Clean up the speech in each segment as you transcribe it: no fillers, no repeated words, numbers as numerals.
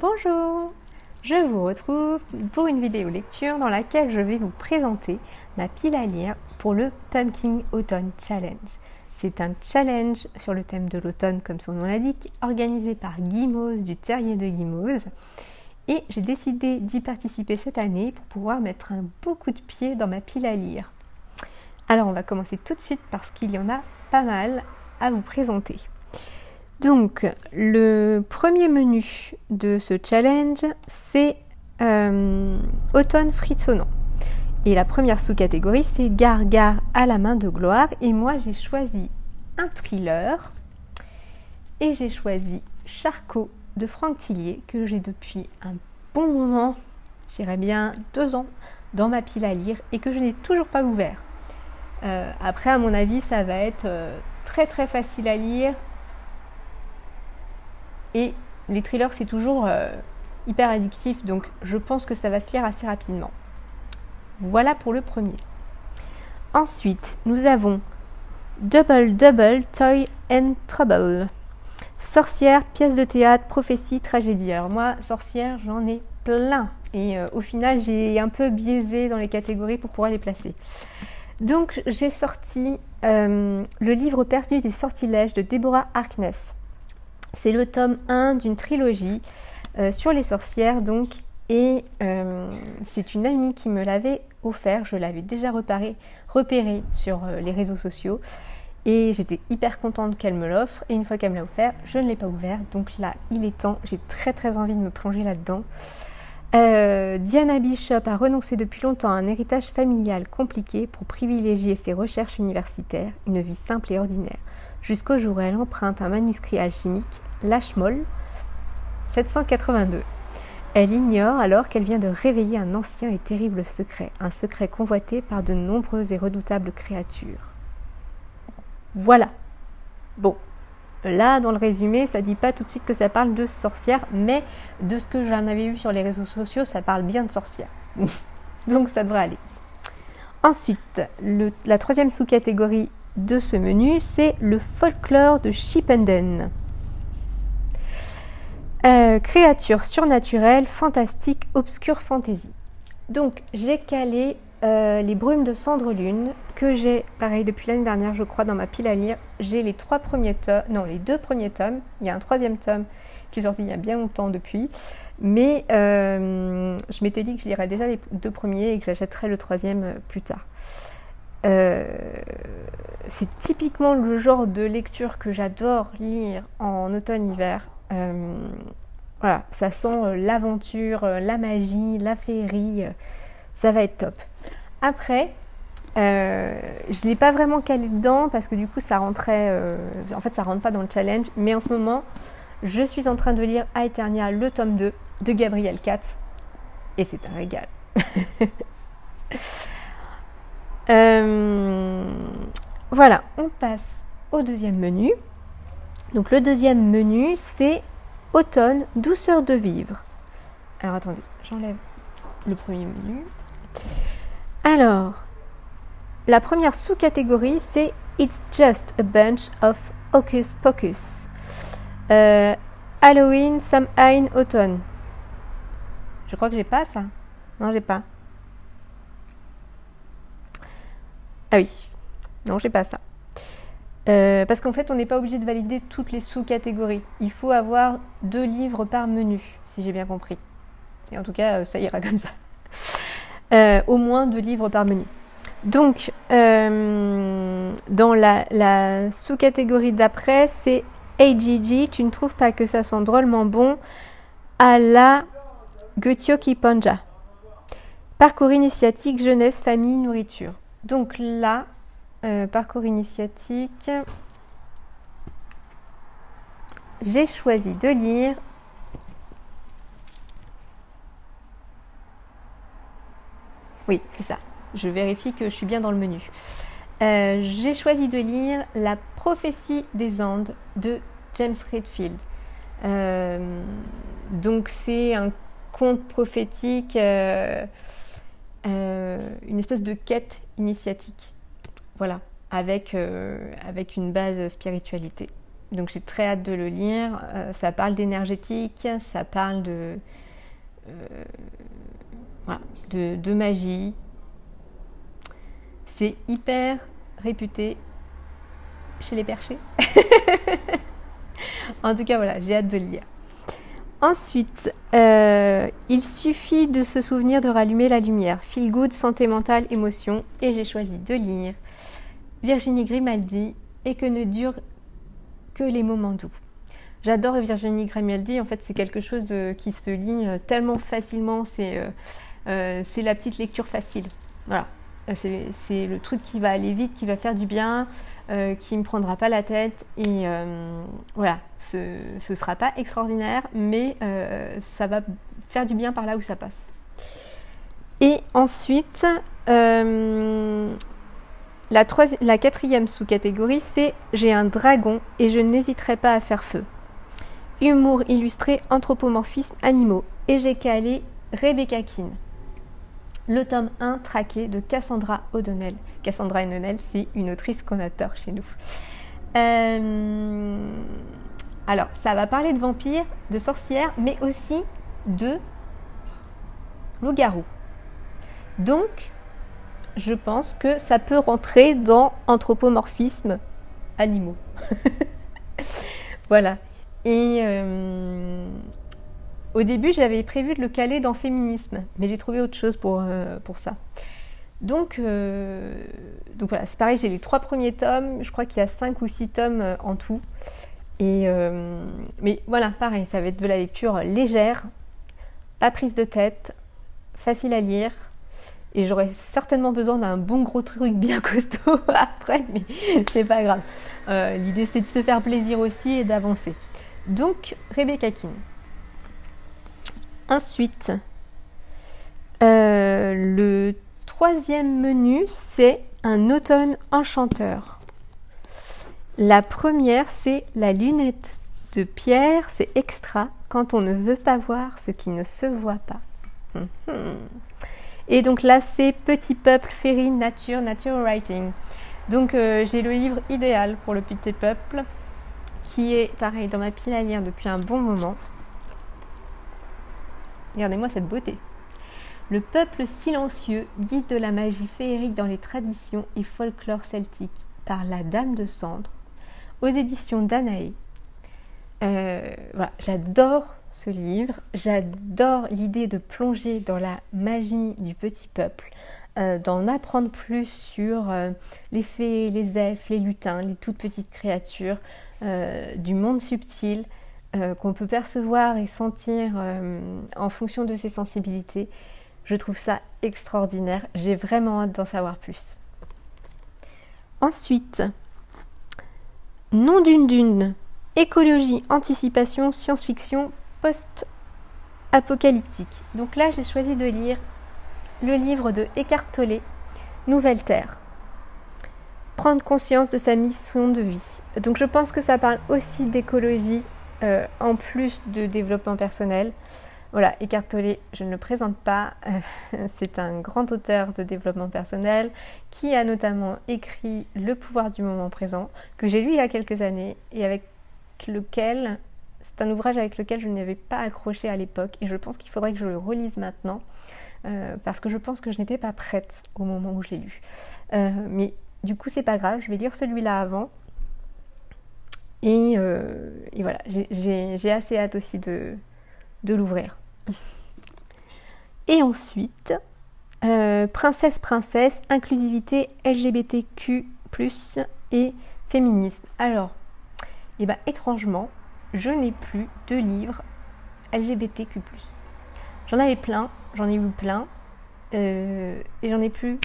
Bonjour, je vous retrouve pour une vidéo lecture dans laquelle je vais vous présenter ma pile à lire pour le Pumpkin Autumn Challenge. C'est un challenge sur le thème de l'automne comme son nom l'indique, organisé par Guimauze du Terrier de Guimauze. Et j'ai décidé d'y participer cette année pour pouvoir mettre un beau coup de pied dans ma pile à lire. Alors on va commencer tout de suite parce qu'il y en a pas mal à vous présenter. Donc, le premier menu de ce challenge, c'est Automne frissonnant. Et la première sous-catégorie, c'est Gare, gare à la main de gloire. Et moi, j'ai choisi un thriller. Et j'ai choisi Charcot de Franck Tillier, que j'ai depuis un bon moment, je dirais bien 2 ans, dans ma pile à lire et que je n'ai toujours pas ouvert. Après, à mon avis, ça va être très très facile à lire. Et les thrillers, c'est toujours hyper addictif, donc je pense que ça va se lire assez rapidement. Voilà pour le premier. Ensuite, nous avons Double Double Toy and Trouble. Sorcière, pièce de théâtre, prophétie, tragédie. Alors moi, sorcière, j'en ai plein. Et au final, j'ai un peu biaisé dans les catégories pour pouvoir les placer. Donc, j'ai sorti le livre perdu des sortilèges de Deborah Harkness. C'est le tome 1 d'une trilogie sur les sorcières, donc, et c'est une amie qui me l'avait offert. Je l'avais déjà repéré sur les réseaux sociaux et j'étais hyper contente qu'elle me l'offre. Et une fois qu'elle me l'a offert, je ne l'ai pas ouvert. Donc là, il est temps, j'ai très très envie de me plonger là-dedans. Diana Bishop a renoncé depuis longtemps à un héritage familial compliqué pour privilégier ses recherches universitaires, une vie simple et ordinaire. Jusqu'au jour où elle emprunte un manuscrit alchimique, l'Ashmole 782. Elle ignore alors qu'elle vient de réveiller un ancien et terrible secret, un secret convoité par de nombreuses et redoutables créatures. Voilà. Bon, là dans le résumé, ça dit pas tout de suite que ça parle de sorcières, mais de ce que j'en avais vu sur les réseaux sociaux, ça parle bien de sorcières. Donc ça devrait aller. Ensuite, la troisième sous-catégorie de ce menu, c'est le folklore de Chipenden. Créatures surnaturelles, fantastiques, obscure fantasy. Donc j'ai calé les brumes de Cendre Lune, que j'ai, pareil, depuis l'année dernière, je crois, dans ma pile à lire. J'ai les 2 premiers tomes. Il y a un 3e tome qui est sorti il y a bien longtemps depuis. Mais je m'étais dit que je lirais déjà les 2 premiers et que j'achèterais le 3e plus tard. C'est typiquement le genre de lecture que j'adore lire en automne-hiver. Voilà, ça sent l'aventure, la magie, la féerie, ça va être top. Après, je ne l'ai pas vraiment calé dedans parce que du coup ça rentrait, en fait ça rentre pas dans le challenge, mais en ce moment je suis en train de lire Aeternia, le tome 2 de Gabriel Katz et c'est un régal. Voilà, on passe au deuxième menu. Donc le deuxième menu, c'est Automne, douceur de vivre. Alors attendez, j'enlève le premier menu. Alors, la première sous-catégorie, c'est It's just a bunch of hocus pocus. Halloween, Samhain, automne. Je crois que j'ai pas ça. Non, j'ai pas. Ah oui, non, j'ai pas ça. Parce qu'en fait, on n'est pas obligé de valider toutes les sous-catégories. Il faut avoir 2 livres par menu, si j'ai bien compris. Et en tout cas, ça ira comme ça. Au moins 2 livres par menu. Donc, dans la sous-catégorie d'après, c'est Hey Gigi, tu ne trouves pas que ça sent drôlement bon à la Gutyoki Panja. Parcours initiatique, jeunesse, famille, nourriture. Donc là, parcours initiatique, j'ai choisi de lire oui, c'est ça, je vérifie que je suis bien dans le menu. J'ai choisi de lire La prophétie des Andes de James Redfield. Donc c'est un conte prophétique, une espèce de quête initiatique. Voilà, avec une base spiritualité. donc j'ai très hâte de le lire. Ça parle d'énergétique, ça parle voilà, de magie. C'est hyper réputé chez les perchés. En tout cas, voilà, j'ai hâte de le lire. Ensuite, il suffit de se souvenir de rallumer la lumière. Feel good, santé mentale, émotion. Et j'ai choisi de lire Virginie Grimaldi et que ne durent que les moments doux. J'adore Virginie Grimaldi. En fait, c'est quelque chose qui se lit tellement facilement. C'est la petite lecture facile. Voilà. C'est le truc qui va aller vite, qui va faire du bien, qui ne me prendra pas la tête. Et voilà, ce ne sera pas extraordinaire, mais ça va faire du bien par là où ça passe. Et ensuite, la quatrième sous-catégorie, c'est « J'ai un dragon et je n'hésiterai pas à faire feu ». Humour illustré, anthropomorphisme, animaux. Et j'ai calé Rebecca Keane. Le tome 1 traqué de Cassandra O'Donnell. Cassandra O'Donnell, c'est une autrice qu'on adore chez nous. Alors, ça va parler de vampires, de sorcières, mais aussi de loups-garous. Donc, je pense que ça peut rentrer dans anthropomorphisme animaux. Voilà. Et au début, j'avais prévu de le caler dans féminisme, mais j'ai trouvé autre chose pour ça. Donc voilà, c'est pareil, j'ai les 3 premiers tomes, je crois qu'il y a 5 ou 6 tomes en tout. Et mais voilà, pareil, ça va être de la lecture légère, pas prise de tête, facile à lire. Et j'aurais certainement besoin d'un bon gros truc bien costaud après, mais c'est pas grave. L'idée, c'est de se faire plaisir aussi et d'avancer. Donc, Rebecca Keane. Ensuite, le 3e menu, c'est un automne enchanteur. La première, c'est la lunette de Pierre, c'est extra quand on ne veut pas voir ce qui ne se voit pas. Et donc là, c'est Petit peuple, féerie, nature writing. Donc j'ai le livre idéal pour le petit peuple, qui est pareil dans ma pile à lire depuis un bon moment. Regardez-moi cette beauté. Le peuple silencieux, guide de la magie féerique dans les traditions et folklore celtiques, par la Dame de Cendre, aux éditions Danaé. Voilà, j'adore ce livre, j'adore l'idée de plonger dans la magie du petit peuple, d'en apprendre plus sur les fées, les elfes, les lutins, les toutes petites créatures du monde subtil qu'on peut percevoir et sentir en fonction de ses sensibilités. Je trouve ça extraordinaire, j'ai vraiment hâte d'en savoir plus. Ensuite, Nom d'une dune, écologie, anticipation, science-fiction, post-apocalyptique. Donc là, j'ai choisi de lire le livre de Eckhart Tolle, Nouvelle Terre. Prendre conscience de sa mission de vie. Donc je pense que ça parle aussi d'écologie, en plus de développement personnel. Voilà, Eckhart Tolle, je ne le présente pas, c'est un grand auteur de développement personnel qui a notamment écrit Le pouvoir du moment présent, que j'ai lu il y a quelques années et avec lequel, c'est un ouvrage avec lequel je n'avais pas accroché à l'époque et je pense qu'il faudrait que je le relise maintenant parce que je pense que je n'étais pas prête au moment où je l'ai lu. Mais du coup, c'est pas grave, je vais lire celui-là avant. Et voilà, j'ai assez hâte aussi de l'ouvrir. Et ensuite, princesse, inclusivité, LGBTQ+, et féminisme. Alors, étrangement, je n'ai plus de livres LGBTQ+. J'en avais plein, j'en ai eu plein, et j'en ai plus.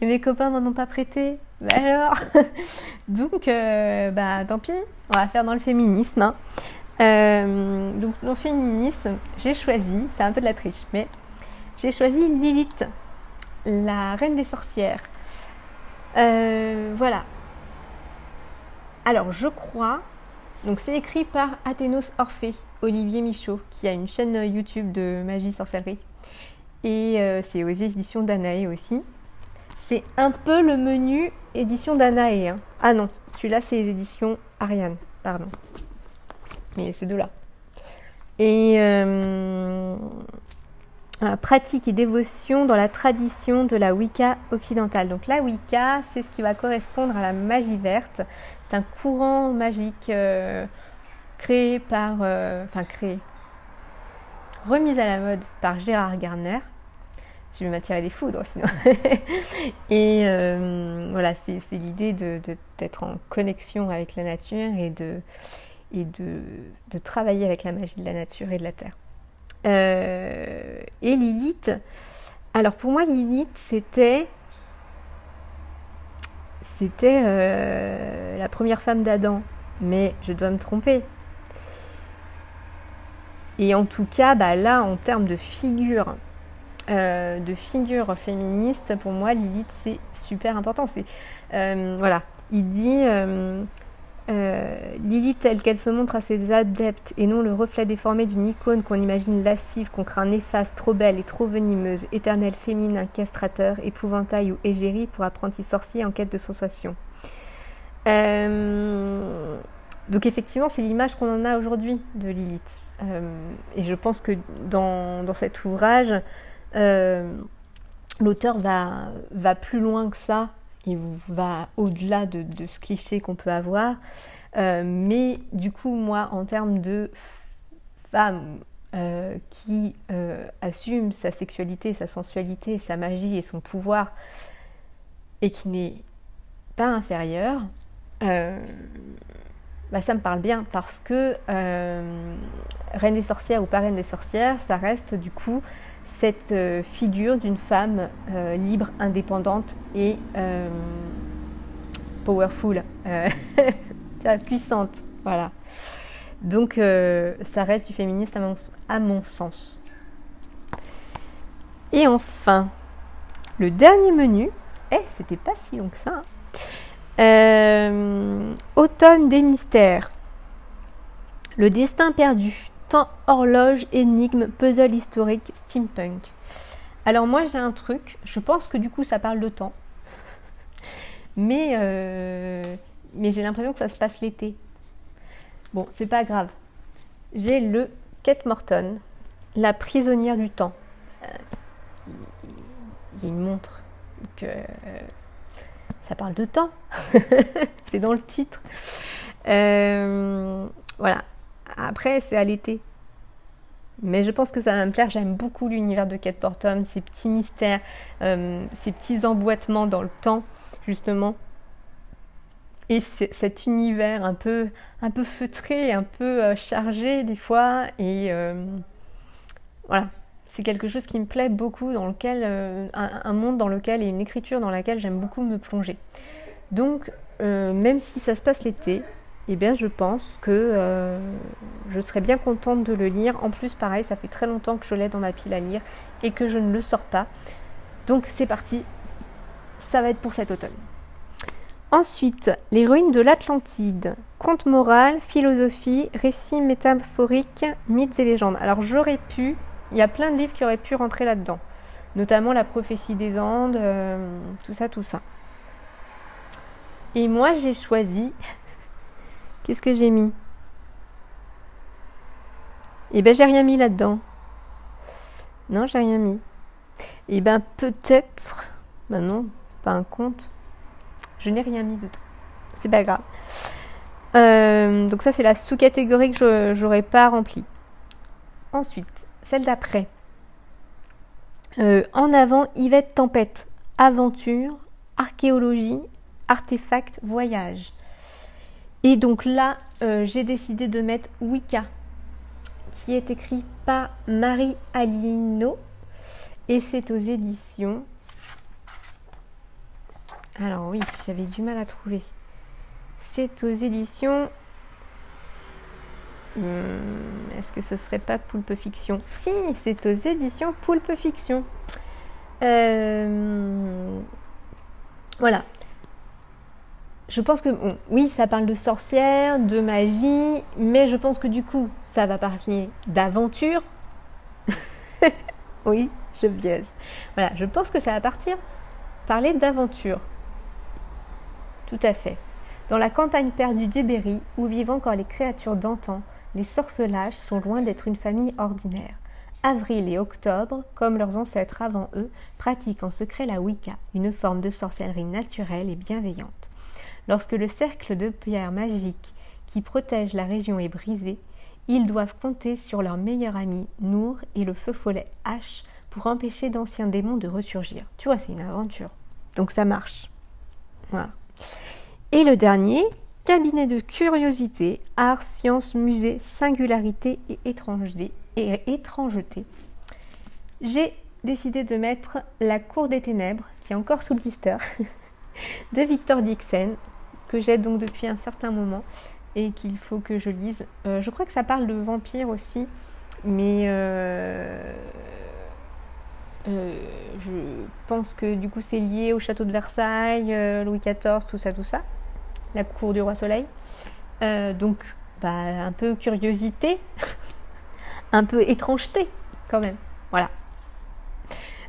Et mes copains m'en ont pas prêté. Alors donc, tant pis, on va faire dans le féminisme. Hein. Donc dans le féminisme, j'ai choisi, c'est un peu de la triche, mais j'ai choisi Lilith, la reine des sorcières. Voilà. Alors je crois, donc c'est écrit par Athénos Orphée, Olivier Michaud, qui a une chaîne YouTube de magie sorcellerie. Et c'est aux éditions Danaé aussi. c'est un peu le menu édition Danae. Hein. Ah non, celui-là c'est les éditions Ariane, pardon. Mais c'est de là. Et pratique et dévotion dans la tradition de la Wicca occidentale. Donc la Wicca, c'est ce qui va correspondre à la magie verte. C'est un courant magique créé par... remise à la mode par Gérard Garner. Je vais m'attirer des foudres sinon. Et voilà, c'est l'idée d'être en connexion avec la nature et de travailler avec la magie de la nature et de la terre. Et Lilith, alors pour moi Lilith c'était la première femme d'Adam, mais je dois me tromper. Et en tout cas, là en termes de figure féministe, pour moi Lilith c'est super important. C'est voilà, il dit Lilith telle qu'elle se montre à ses adeptes et non le reflet déformé d'une icône qu'on imagine lascive, qu'on craint néfaste, trop belle et trop venimeuse, éternel féminin castrateur, épouvantail ou égérie pour apprenti sorcier en quête de sensation. Donc effectivement c'est l'image qu'on en a aujourd'hui de Lilith. Et je pense que dans cet ouvrage l'auteur va plus loin que ça. Il va au-delà de ce cliché qu'on peut avoir. Mais du coup, moi, en termes de femme qui assume sa sexualité, sa sensualité, sa magie et son pouvoir, et qui n'est pas inférieure, ça me parle bien parce que Reine des sorcières ou Parraine des sorcières, ça reste du coup cette figure d'une femme libre, indépendante et powerful, puissante, voilà. Donc ça reste du féministe à mon sens. Et enfin, le dernier menu, c'était pas si long que ça. Automne des mystères. Le destin perdu. Temps, horloge, énigme, puzzle historique, steampunk. Alors moi j'ai un truc, je pense que du coup ça parle de temps, mais j'ai l'impression que ça se passe l'été. Bon, c'est pas grave. J'ai le Kate Morton, la prisonnière du temps. Il y a une montre, donc ça parle de temps, c'est dans le titre. Voilà. Après, c'est à l'été. Mais je pense que ça va me plaire. J'aime beaucoup l'univers de Kate Morton, ses petits mystères, ses petits emboîtements dans le temps, justement. Et cet univers un peu feutré, un peu chargé des fois. Et voilà, c'est quelque chose qui me plaît beaucoup, dans lequel un monde dans lequel et une écriture dans laquelle j'aime beaucoup me plonger. Donc, même si ça se passe l'été, eh bien, je pense que je serais bien contente de le lire. En plus, pareil, ça fait très longtemps que je l'ai dans ma pile à lire et que je ne le sors pas. Donc, c'est parti. Ça va être pour cet automne. Ensuite, les ruines de l'Atlantide. Conte moral, philosophie, récits métaphoriques, mythes et légendes. Alors, il y a plein de livres qui auraient pu rentrer là-dedans. Notamment La prophétie des Andes, tout ça. Et moi, j'ai choisi... Qu'est-ce que j'ai mis ? Eh ben, j'ai rien mis là-dedans. Non, j'ai rien mis. Eh ben, peut-être... Ben non, c'est pas un conte. Je n'ai rien mis dedans. C'est pas grave. Donc ça, c'est la sous-catégorie que j'aurais pas remplie. Ensuite, celle d'après. En avant, Yvette Tempête. Aventure, archéologie, artefacts, voyage. Et donc là, j'ai décidé de mettre Wicca, qui est écrit par Marie Alino, et c'est aux éditions... Alors oui, j'avais du mal à trouver. C'est aux éditions... Est-ce que ce serait pas Poulpe Fiction ? Si, c'est aux éditions Poulpe Fiction. Voilà. Je pense que, oui, ça parle de sorcières, de magie, mais je pense que du coup, ça va parler d'aventure. Oui, je biaise. Voilà, je pense que ça va partir parler d'aventure. Tout à fait. Dans la campagne perdue du Berry, où vivent encore les créatures d'antan, les sorcelages sont loin d'être une famille ordinaire. Avril et octobre, comme leurs ancêtres avant eux, pratiquent en secret la Wicca, une forme de sorcellerie naturelle et bienveillante. Lorsque le cercle de pierre magique qui protège la région est brisé, ils doivent compter sur leur meilleur ami, Nour, et le feu follet H pour empêcher d'anciens démons de ressurgir. Tu vois, c'est une aventure. Donc ça marche. Voilà. Et le dernier, cabinet de curiosité, art, sciences, musée, singularité et étrangeté. J'ai décidé de mettre La Cour des Ténèbres, qui est encore sous blister, de Victor Dixon, que j'ai donc depuis un certain moment et qu'il faut que je lise. Je crois que ça parle de vampires aussi, mais je pense que du coup c'est lié au château de Versailles, Louis XIV, tout ça, la cour du roi Soleil. Donc un peu curiosité, un peu étrangeté quand même. Voilà.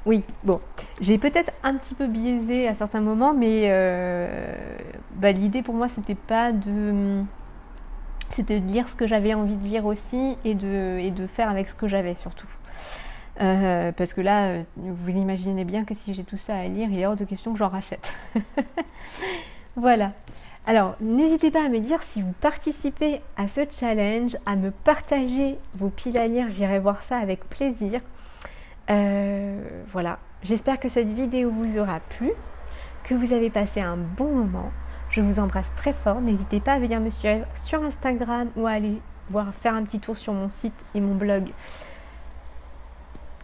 Oui, bon, j'ai peut-être un petit peu biaisé à certains moments, mais l'idée pour moi c'était de lire ce que j'avais envie de lire aussi et de faire avec ce que j'avais surtout. Parce que là, vous imaginez bien que si j'ai tout ça à lire, il est hors de question que j'en rachète. Voilà. Alors, n'hésitez pas à me dire si vous participez à ce challenge, à me partager vos piles à lire, j'irai voir ça avec plaisir. Voilà. J'espère que cette vidéo vous aura plu, que vous avez passé un bon moment. Je vous embrasse très fort. N'hésitez pas à venir me suivre sur Instagram ou à aller faire un petit tour sur mon site et mon blog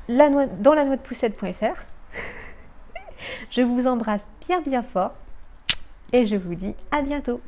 dans lanoix-de-poussette.fr. Je vous embrasse bien fort et je vous dis à bientôt.